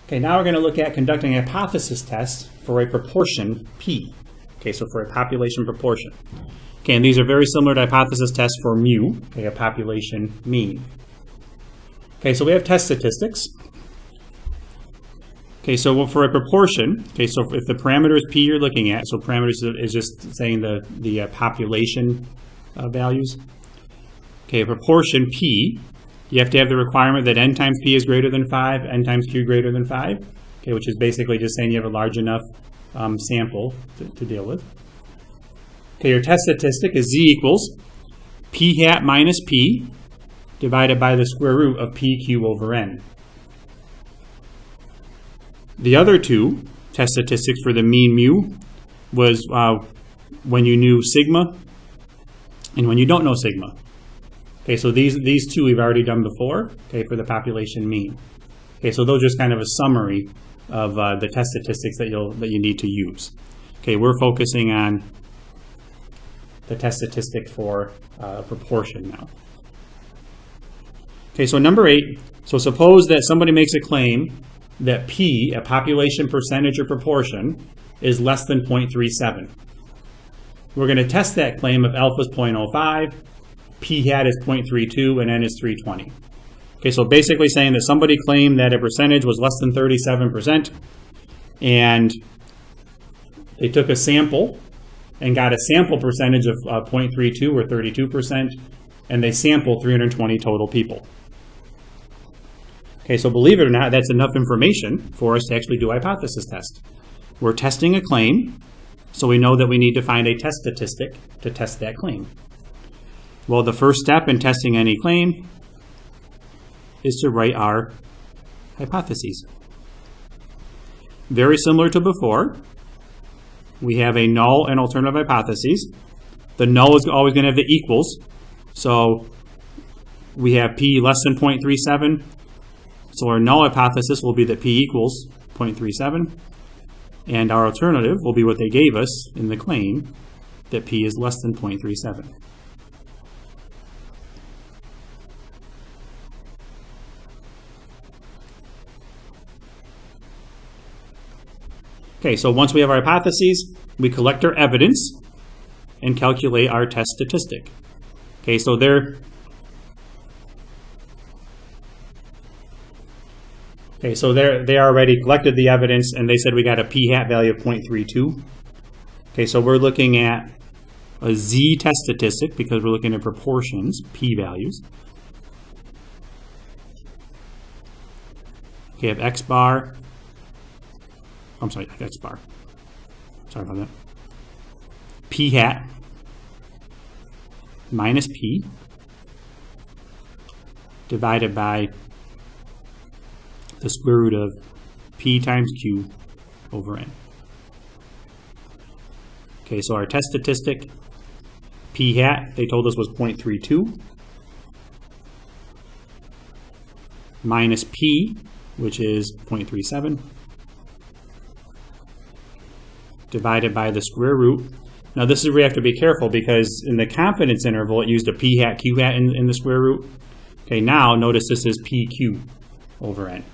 Okay, now we're going to look at conducting a hypothesis test for a proportion P. Okay, so for a population proportion. Okay, and these are very similar to hypothesis tests for mu, okay, a population mean. Okay, so we have test statistics. Okay, so for a proportion, okay, so if the parameter is P you're looking at, so parameters is just saying the population values. Okay, a proportion P, you have to have the requirement that n times P is greater than 5, n times Q greater than 5, okay, which is basically just saying you have a large enough sample to deal with. Okay, your test statistic is Z equals P hat minus P divided by the square root of PQ over N. The other two test statistics for the mean mu was when you knew sigma and when you don't know sigma. Okay, so these two we've already done before, okay, for the population mean. Okay, so those are just kind of a summary of the test statistics that you need to use. Okay, we're focusing on the test statistic for proportion now. Okay, so number 8, so suppose that somebody makes a claim that P, a population percentage or proportion, is less than 0.37. We're going to test that claim if alpha is 0.05, P hat is 0.32, and N is 320. Okay, so basically saying that somebody claimed that a percentage was less than 37%, and they took a sample and got a sample percentage of 0.32 or 32%, and they sampled 320 total people. Okay, so believe it or not, that's enough information for us to actually do a hypothesis test. We're testing a claim, so we know that we need to find a test statistic to test that claim. Well, the first step in testing any claim is to write our hypotheses. Very similar to before, we have a null and alternative hypotheses. The null is always going to have the equals. So we have P less than 0.37. So our null hypothesis will be that P equals 0.37. And our alternative will be what they gave us in the claim, that P is less than 0.37. Okay, so once we have our hypotheses, we collect our evidence and calculate our test statistic. Okay, so they already collected the evidence and they said we got a P hat value of 0.32. Okay, so we're looking at a Z test statistic because we're looking at proportions, P values. Okay, I have X bar. I'm sorry, X bar. Sorry about that. P hat minus P divided by the square root of P times Q over N. Okay, so our test statistic, P hat, they told us was 0.32 minus P, which is 0.37. Divided by the square root. Now this is where you have to be careful because in the confidence interval it used a P hat, Q hat in the square root. Okay, now notice this is PQ over N.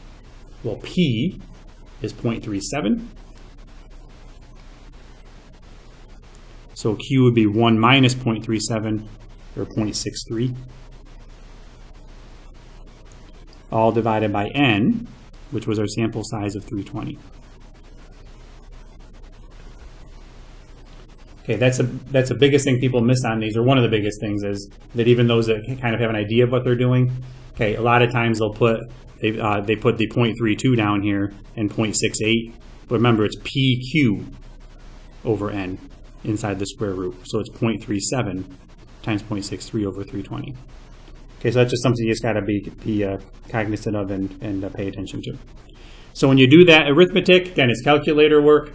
Well, P is 0.37. So Q would be 1 minus 0.37 or 0.63. All divided by N, which was our sample size of 320. Okay, that's the biggest thing people miss on these, or one of the biggest things is that even those that kind of have an idea of what they're doing, okay, a lot of times they'll put they put the 0.32 down here and 0.68, but remember it's PQ over N inside the square root, so it's 0.37 times 0.63 over 320. Okay, so that's just something you just got to be cognizant of and pay attention to. So when you do that arithmetic, again, it's calculator work.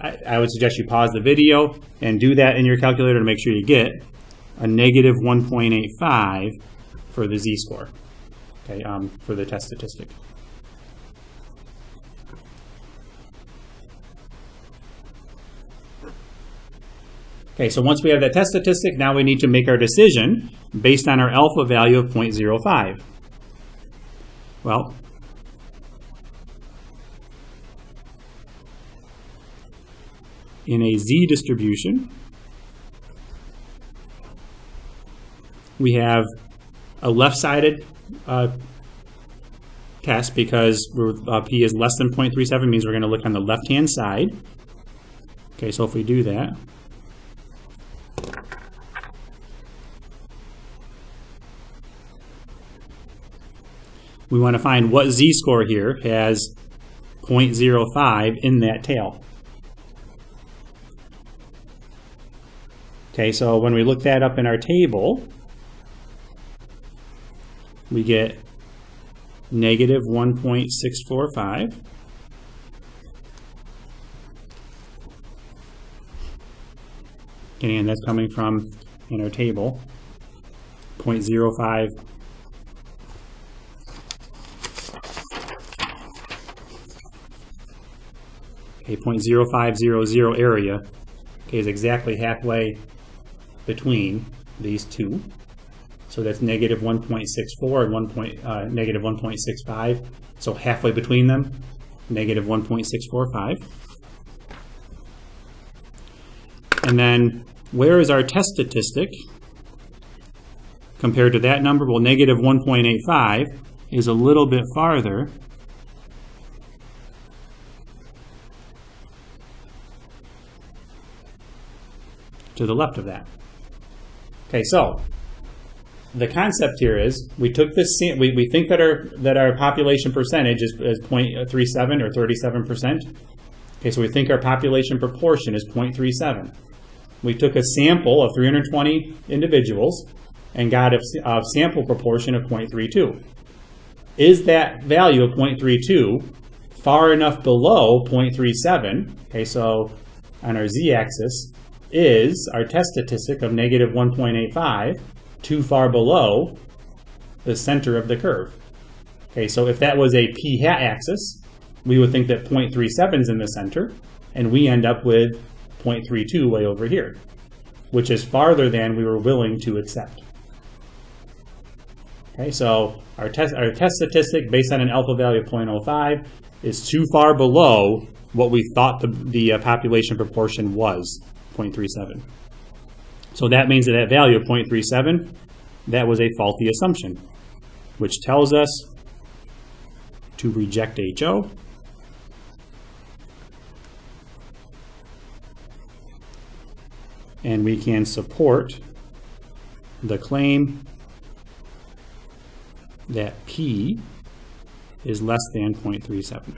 I would suggest you pause the video and do that in your calculator to make sure you get a negative 1.85 for the Z-score, okay, for the test statistic. Okay, so once we have that test statistic, now we need to make our decision based on our alpha value of 0.05. Well, in a Z distribution, we have a left-sided test because P is less than 0.37, means we're going to look on the left-hand side. Okay, so if we do that, we want to find what z-score here has 0.05 in that tail. Okay, so when we look that up in our table, we get negative 1.645. And that's coming from, in our table, 0.05. Okay, 0.0500 area, okay, is exactly halfway between these two. So that's negative 1.64 and negative 1.65. So halfway between them, negative 1.645. And then where is our test statistic compared to that number? Well, negative 1.85 is a little bit farther. To the left of that. Okay, so the concept here is we took this. We think that our population percentage is 0.37 or 37%. Okay, so we think our population proportion is 0.37. We took a sample of 320 individuals and got a sample proportion of 0.32. Is that value of 0.32 far enough below 0.37? Okay, so on our z-axis, is our test statistic of negative 1.85 too far below the center of the curve? Okay, so if that was a p-hat axis, we would think that 0.37 is in the center, and we end up with 0.32 way over here, which is farther than we were willing to accept. Okay, so our test statistic based on an alpha value of 0.05 is too far below what we thought the population proportion was, 0.37. So that means that value of 0.37, that was a faulty assumption, which tells us to reject HO. And we can support the claim that P is less than 0.37.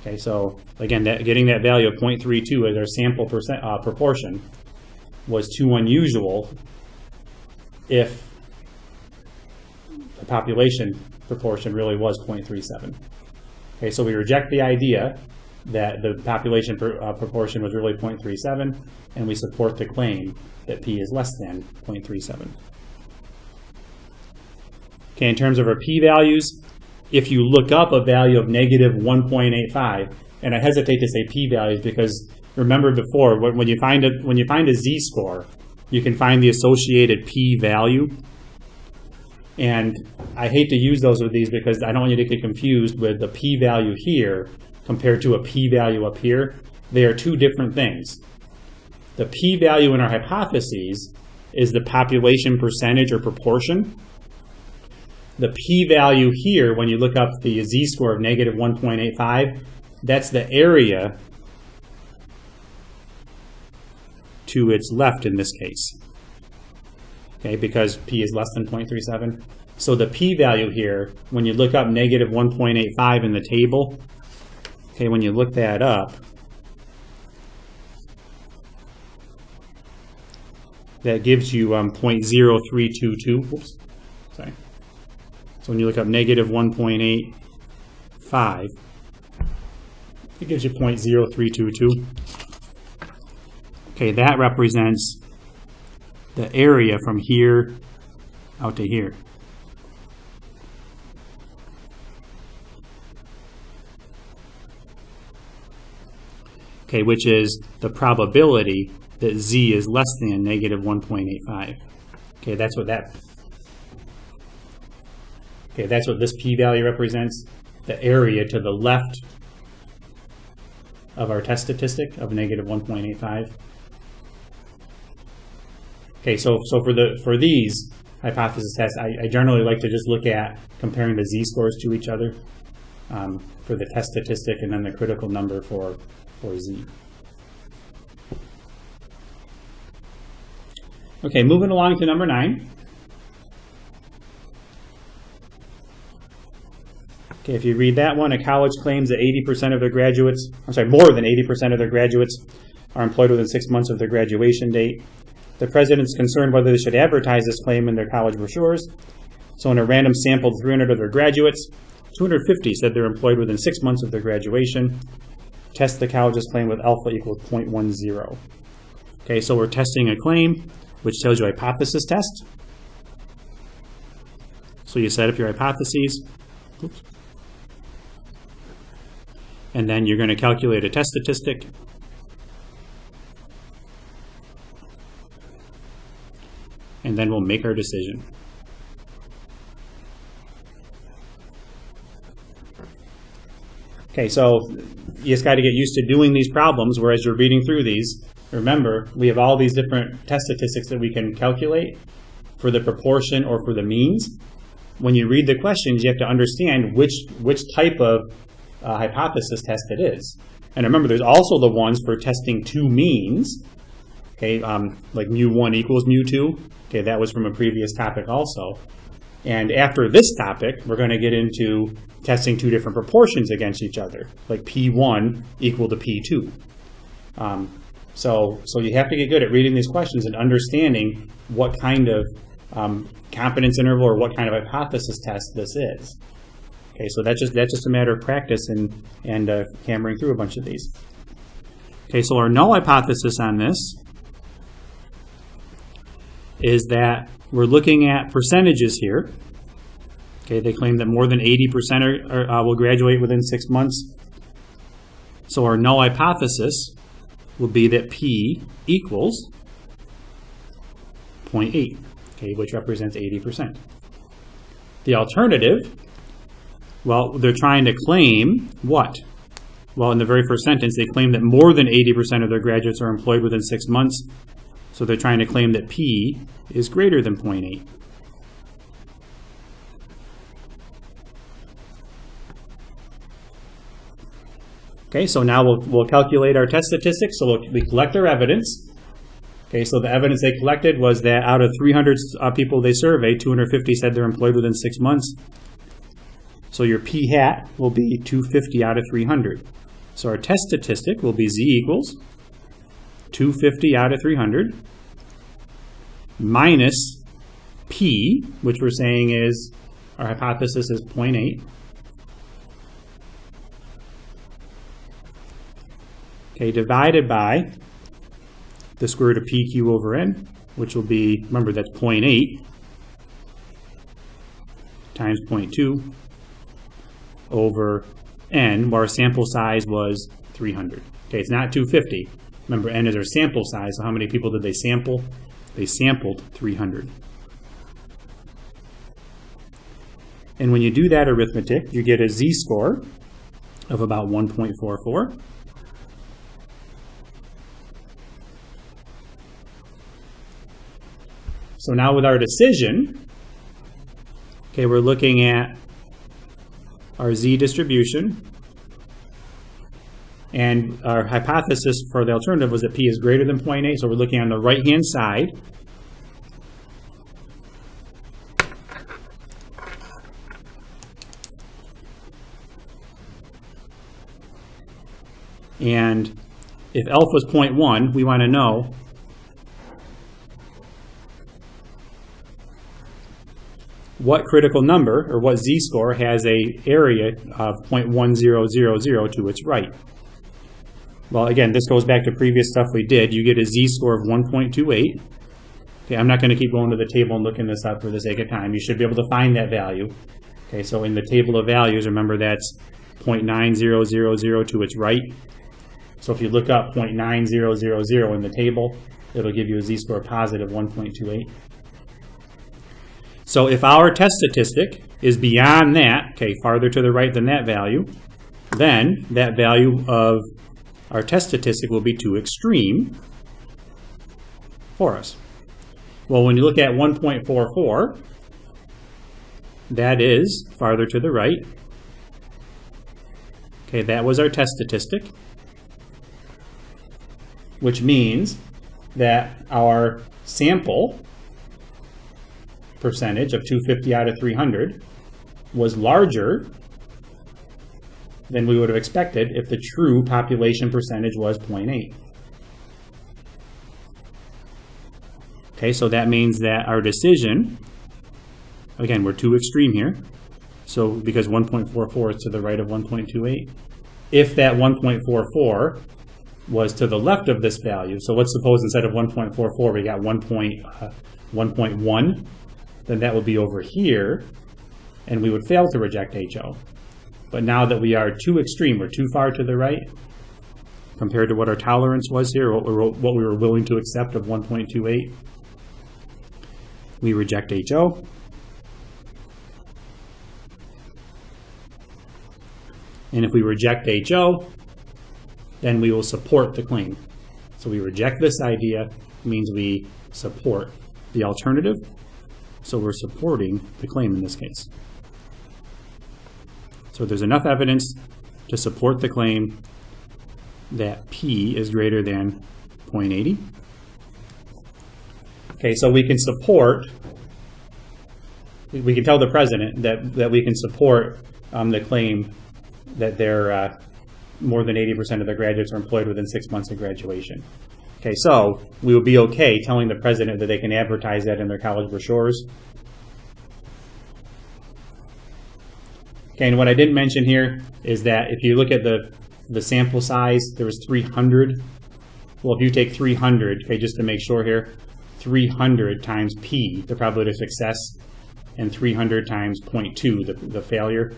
Okay, so again, getting that value of 0.32 as our sample proportion was too unusual if the population proportion really was 0.37. Okay, so we reject the idea that the population proportion was really 0.37, and we support the claim that P is less than 0.37. Okay, in terms of our p-values, if you look up a value of negative 1.85, and I hesitate to say p-values because remember before, when you find a z-score, you can find the associated p-value. And I hate to use those with these because I don't want you to get confused with the p-value here compared to a p-value up here. They are two different things. The p-value in our hypotheses is the population percentage or proportion. The p-value here, when you look up the z-score of negative 1.85, that's the area to its left in this case. Okay, because P is less than 0.37. So the p-value here, when you look up negative 1.85 in the table, okay, when you look that up, that gives you 0.0322. Whoops, sorry. So when you look up negative 1.85, it gives you 0.0322. Okay, that represents the area from here out to here. Okay, which is the probability that z is less than negative 1.85. Okay, that's what this p-value represents, the area to the left of our test statistic of negative 1.85. Okay, so for these hypothesis tests, I generally like to just look at comparing the z-scores to each other for the test statistic and then the critical number for z. Okay, moving along to number 9. Okay, if you read that one, a college claims that 80% of their graduates, more than 80% of their graduates are employed within 6 months of their graduation date. The president's concerned whether they should advertise this claim in their college brochures. So in a random sample of 300 of their graduates, 250 said they're employed within 6 months of their graduation. Test the college's claim with alpha equals 0.10. Okay, so we're testing a claim, which tells you hypothesis test. So you set up your hypotheses. Oops. And then you're going to calculate a test statistic. And then we'll make our decision. Okay, so you just got to get used to doing these problems, whereas you're reading through these. Remember, we have all these different test statistics that we can calculate for the proportion or for the means. When you read the questions, you have to understand which type of hypothesis test it is. And remember, there's also the ones for testing two means. Okay, like mu1 equals mu2. Okay, that was from a previous topic also. And after this topic, we're going to get into testing two different proportions against each other, like P1 equal to P2. So you have to get good at reading these questions and understanding what kind of confidence interval or what kind of hypothesis test this is. Okay, so that's just a matter of practice and hammering through a bunch of these. Okay, so our null hypothesis on this is that we're looking at percentages here. Okay, they claim that more than 80% will graduate within 6 months. So our null hypothesis will be that P equals 0.8, okay, which represents 80%. The alternative, well, they're trying to claim what? Well, in the very first sentence, they claim that more than 80% of their graduates are employed within 6 months. So they're trying to claim that P is greater than 0.8. Okay, so now we'll calculate our test statistics. So we collect our evidence. Okay, so the evidence they collected was that out of 300 people they surveyed, 250 said they're employed within 6 months. So your P hat will be 250 out of 300. So our test statistic will be Z equals 250 out of 300 minus P, which we're saying is, our hypothesis is 0.8. Okay, divided by the square root of PQ over N, which will be, remember that's 0.8 times 0.2 over N, where our sample size was 300. Okay, it's not 250. Remember, N is our sample size, so how many people did they sample? They sampled 300. And when you do that arithmetic, you get a z-score of about 1.44. So now with our decision, okay, we're looking at our z distribution. And our hypothesis for the alternative was that P is greater than 0.8, so we're looking on the right-hand side. And if alpha is 0.1, we want to know what critical number, or what z-score, has a area of 0.1000 to its right. Well, again, this goes back to previous stuff we did. You get a z-score of 1.28. Okay, I'm not going to keep going to the table and looking this up for the sake of time. You should be able to find that value. Okay, so in the table of values, remember that's 0.9000 to its right. So if you look up 0.9000 in the table, it'll give you a z-score positive 1.28. So if our test statistic is beyond that, okay, farther to the right than that value, then that value of our test statistic will be too extreme for us. Well, when you look at 1.44, that is farther to the right. Okay, that was our test statistic, which means that our sample percentage of 250 out of 300 was larger than we would have expected if the true population percentage was 0.8. Okay, so that means that our decision, again, we're too extreme here. So because 1.44 is to the right of 1.28, if that 1.44 was to the left of this value, so let's suppose instead of 1.44 we got 1.1, then that would be over here, and we would fail to reject HO. But now that we are too extreme, we're too far to the right, compared to what our tolerance was here, or what we were willing to accept of 1.28, we reject HO. And if we reject HO, then we will support the claim. So we reject this idea, means we support the alternative. So we're supporting the claim in this case. So there's enough evidence to support the claim that P is greater than 0.80. Okay, so we can support, we can tell the president that we can support the claim that they're more than 80% of their graduates are employed within 6 months of graduation. Okay, so we would be okay telling the president that they can advertise that in their college brochures. Okay, and what I didn't mention here is that if you look at the sample size, there was 300. Well, if you take 300, okay, just to make sure here, 300 times P, the probability of success, and 300 times 0.2, the failure.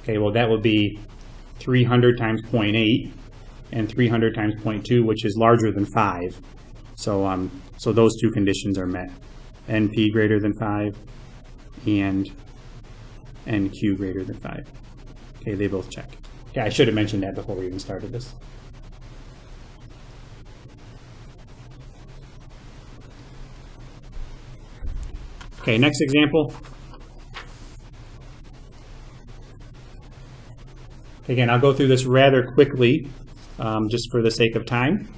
Okay, well, that would be 300 times 0.8 and 300 times 0.2, which is larger than 5. So, so those two conditions are met. NP greater than 5 and NQ greater than 5. Okay, they both check. Okay, I should have mentioned that before we even started this. Okay, next example. Again, I'll go through this rather quickly, just for the sake of time.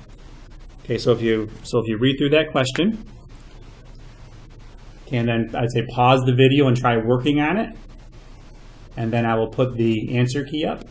Okay, so if you read through that question, and then I'd say pause the video and try working on it, and then I will put the answer key up.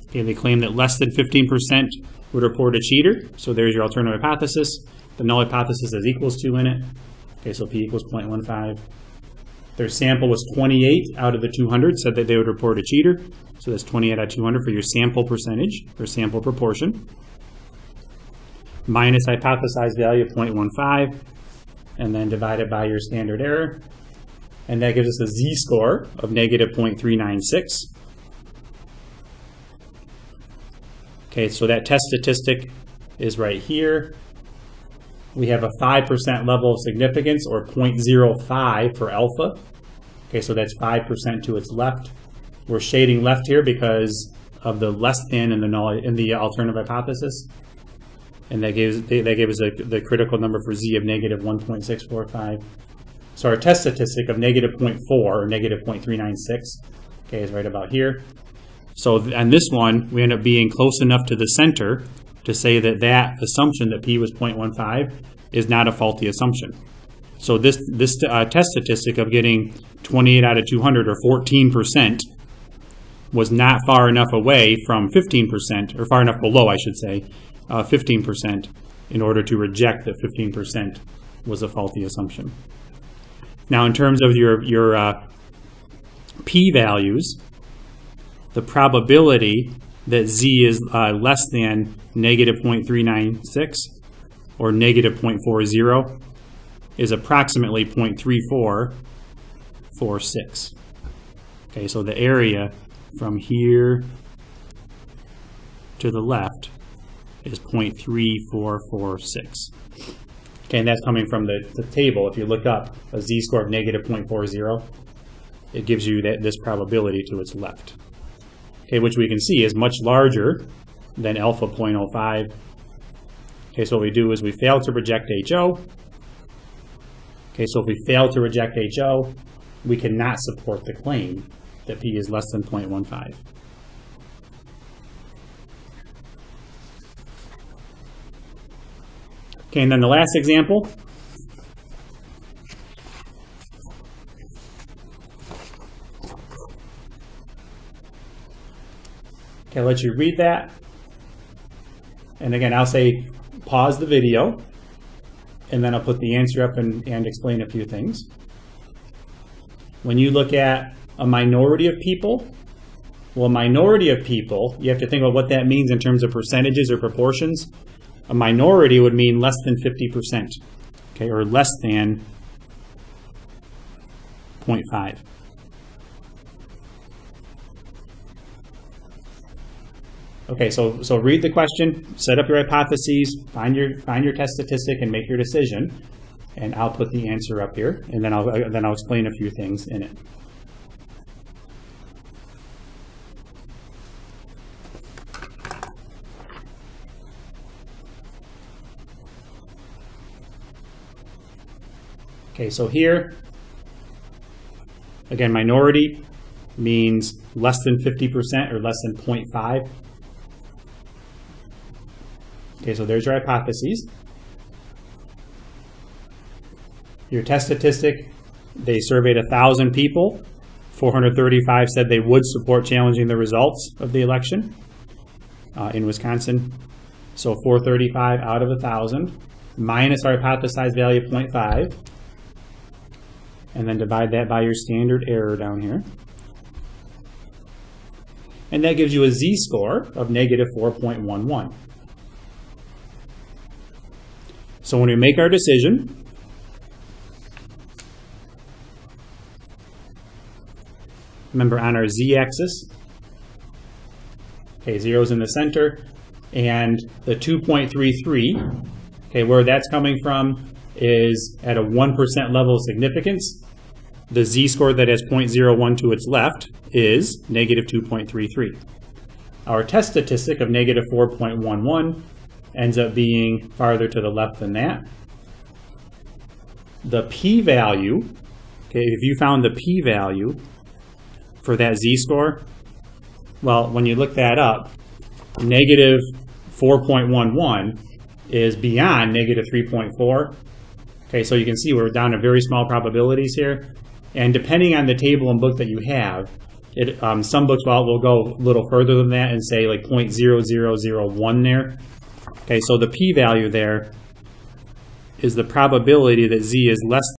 Okay, they claim that less than 15% would report a cheater. So there's your alternative hypothesis. The null hypothesis has equals 2 in it. Okay, so P equals 0.15. Their sample was 28 out of the 200, said that they would report a cheater. So that's 28 out of 200 for your sample percentage, or sample proportion. Minus hypothesized value of 0.15, and then divided by your standard error. And that gives us a z-score of negative 0.396. Okay, so that test statistic is right here. We have a 5% level of significance, or 0.05 for alpha. Okay, so that's 5% to its left. We're shading left here because of the less than in the alternative hypothesis. And that gave us the critical number for z of negative 1.645. So our test statistic of negative 0.4, or negative 0.396, okay, is right about here. So on this one, we end up being close enough to the center to say that that assumption that P was 0.15 is not a faulty assumption. So this test statistic of getting 28 out of 200, or 14%, was not far enough away from 15%, or far enough below, I should say, 15%, in order to reject that 15% was a faulty assumption. Now, in terms of your p-values, the probability that z is less than negative 0.396 or negative 0.40 is approximately 0.3446. Okay, so the area from here to the left is 0.3446. Okay, and that's coming from the table. If you look up a z-score of negative 0.40, it gives you this probability to its left. Okay, which we can see is much larger than alpha 0.05. Okay, so what we do is we fail to reject HO. Okay, so if we fail to reject HO, we cannot support the claim that P is less than 0.15. Okay, and then the last example. Okay, I'll let you read that. And again, I'll say pause the video, and then I'll put the answer up and explain a few things. When you look at a minority of people, well, a minority of people, you have to think about what that means in terms of percentages or proportions. A minority would mean less than 50%, okay, or less than 0.5. Okay, so read the question, set up your hypotheses, find your test statistic, and make your decision. And I'll put the answer up here, and then I'll explain a few things in it. Okay, so here, again, minority means less than 50% or less than 0.5. Okay, so there's your hypotheses. Your test statistic, they surveyed 1,000 people. 435 said they would support challenging the results of the election in Wisconsin. So 435 out of 1,000 minus our hypothesized value of 0.5. And then divide that by your standard error down here. And that gives you a z-score of negative 4.11. So when we make our decision, remember on our z-axis, okay, 0's in the center, and the 2.33, okay, where that's coming from is at a 1% level of significance. The z-score that has 0.01 to its left is negative 2.33. Our test statistic of negative 4.11 ends up being farther to the left than that. The p-value, okay, if you found the p-value for that z-score, well, when you look that up, negative 4.11 is beyond negative 3.4. Okay, so you can see we're down to very small probabilities here. And depending on the table and book that you have, some books will go a little further than that and say like 0.0001 there. Okay, so the p-value there is the probability that z is less